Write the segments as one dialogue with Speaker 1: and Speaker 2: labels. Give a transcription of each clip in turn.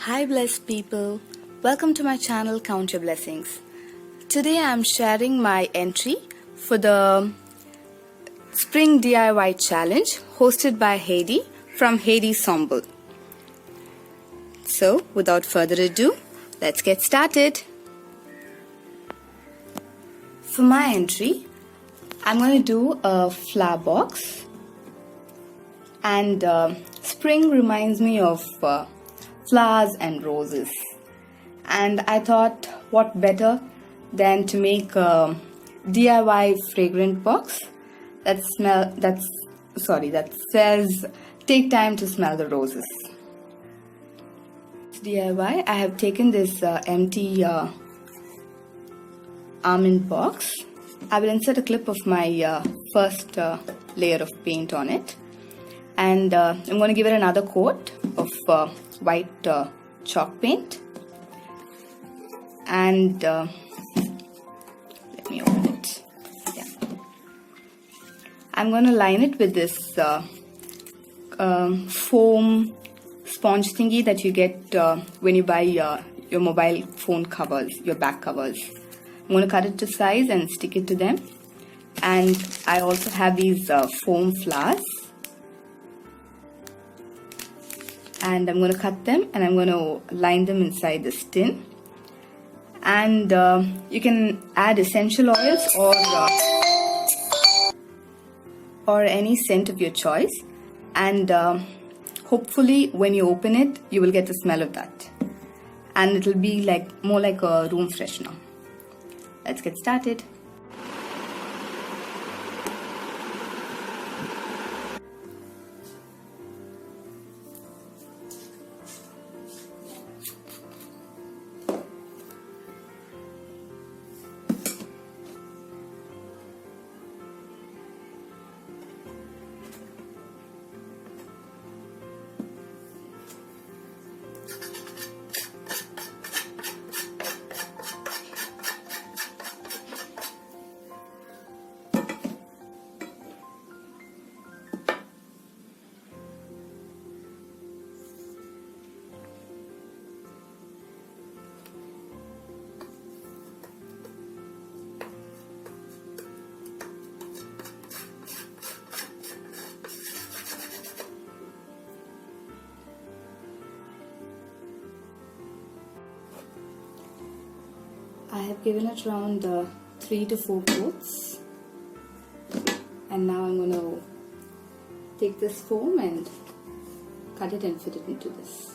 Speaker 1: Hi blessed people, welcome to my channel Count Your Blessings. Today I am sharing my entry for the Spring DIY challenge hosted by Heidi from Heidi Sonboul. So without further ado, let's get started. For my entry, I'm going to do a flower box, and spring reminds me of flowers and roses, and I thought what better than to make a DIY fragrant box that says take time to smell the roses. DIY, I have taken this empty almond box. I will insert a clip of my first layer of paint on it, and I'm going to give it another coat of white chalk paint, and let me open it. Yeah. I'm going to line it with this foam sponge thingy that you get when you buy your mobile phone covers, your back covers. I'm going to cut it to size and stick it to them, and I also have these foam flowers, and I'm going to cut them and I'm going to line them inside this tin. And you can add essential oils or any scent of your choice, and hopefully when you open it you will get the smell of that, and it will be more like a room freshener. Let's get started. I have given it around 3 to 4 coats, and now I'm going to take this foam and cut it and fit it into this.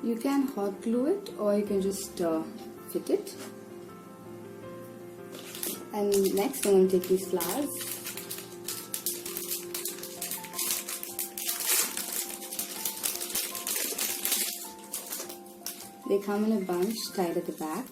Speaker 1: You can hot glue it, or you can just fit it. And next I'm going to take these flowers, they come in a bunch tied at the back,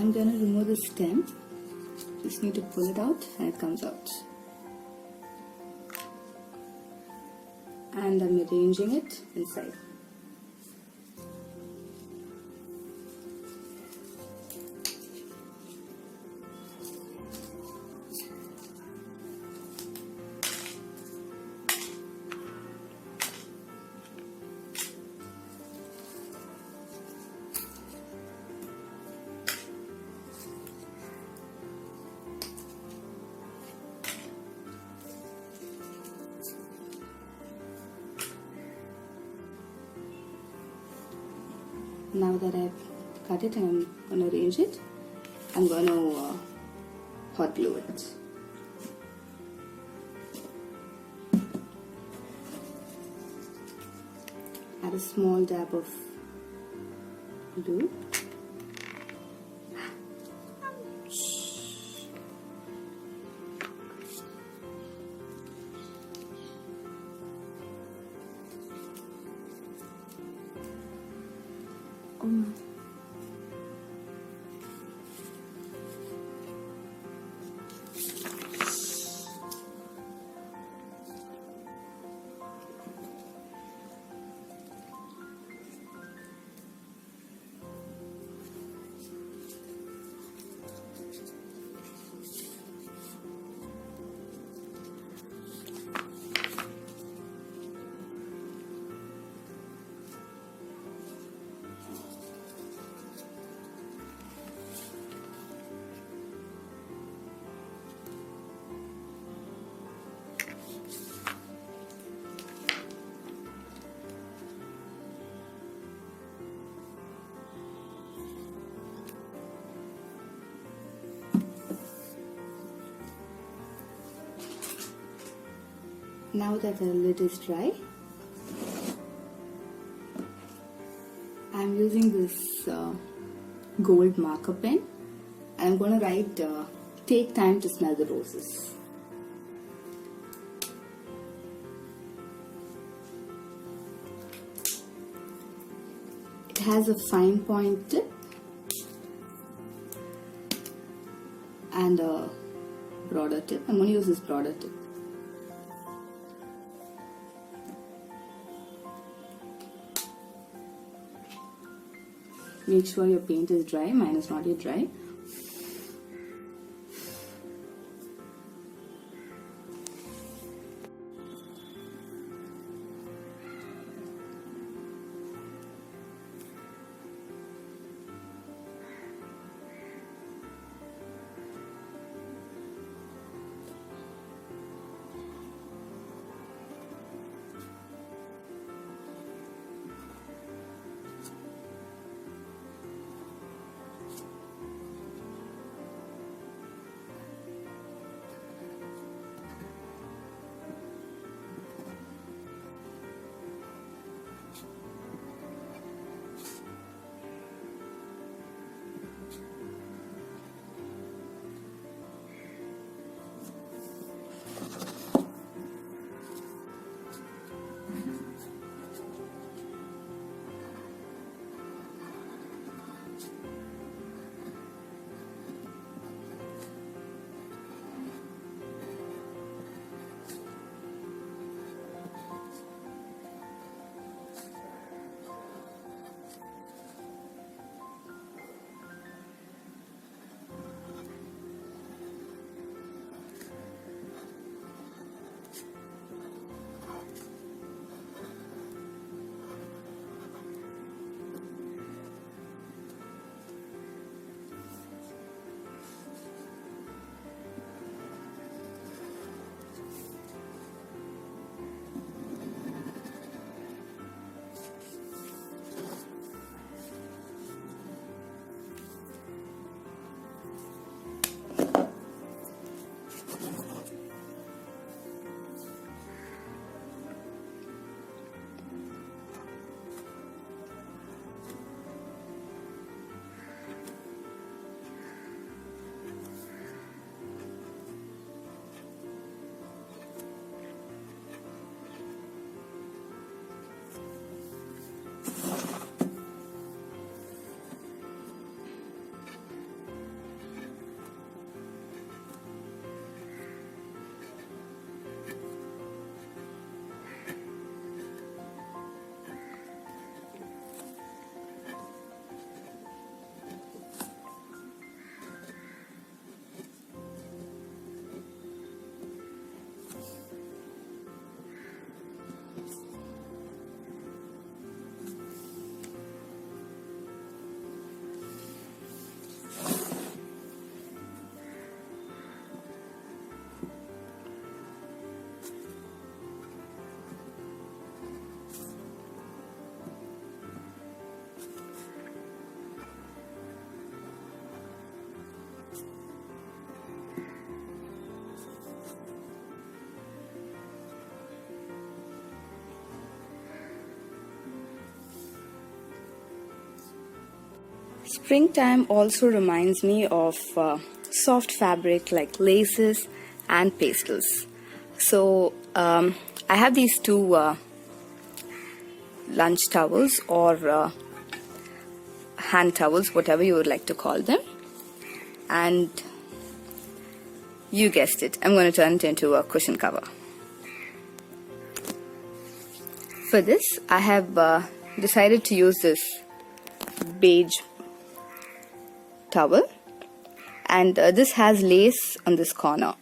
Speaker 1: I'm gonna remove the stem. Just need to pull it out and it comes out. And I'm arranging it inside. Now that I've cut it and I'm going to arrange it, I'm going to hot glue it. Add a small dab of glue. Oh my. Now that the lid is dry, I'm using this gold marker pen and I'm going to write take time to smell the roses. It has a fine point tip and a broader tip. I'm going to use this broader tip. Make sure your paint is dry. Mine is not yet dry. Springtime also reminds me of soft fabric like laces and pastels. So I have these two lunch towels or hand towels, whatever you would like to call them, and you guessed it, I'm going to turn it into a cushion cover. For this, I have decided to use this beige towel, and this has lace on this corner.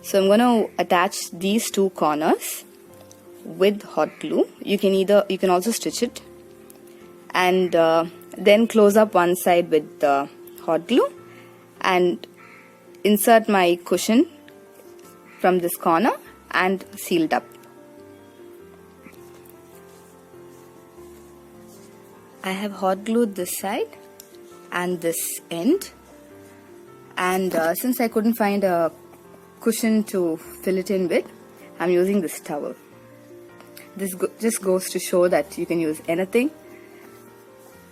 Speaker 1: So I'm going to attach these two corners with hot glue. You can also stitch it, and then close up one side with the hot glue and insert my cushion from this corner and seal it up. I have hot glued this side and this end, and since I couldn't find a cushion to fill it in with, I'm using this towel. This just goes to show that you can use anything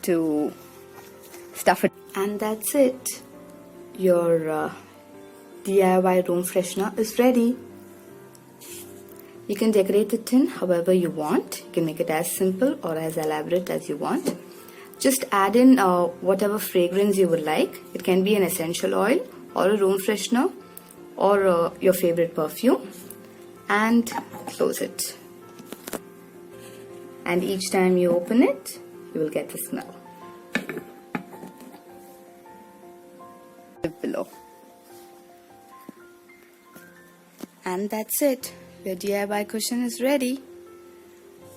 Speaker 1: to stuff it. And that's it. Your DIY room freshener is ready. You can decorate the tin however you want. You can make it as simple or as elaborate as you want. Just add in whatever fragrance you would like. It can be an essential oil or a room freshener or your favorite perfume, and close it. And each time you open it, you will get the smell. Below. And that's it. Your DIY cushion is ready.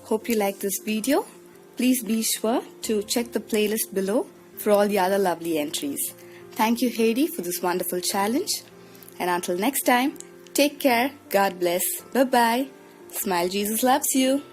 Speaker 1: Hope you like this video. Please be sure to check the playlist below for all the other lovely entries. Thank you, Heidi, for this wonderful challenge. And until next time, take care. God bless. Bye-bye. Smile, Jesus loves you.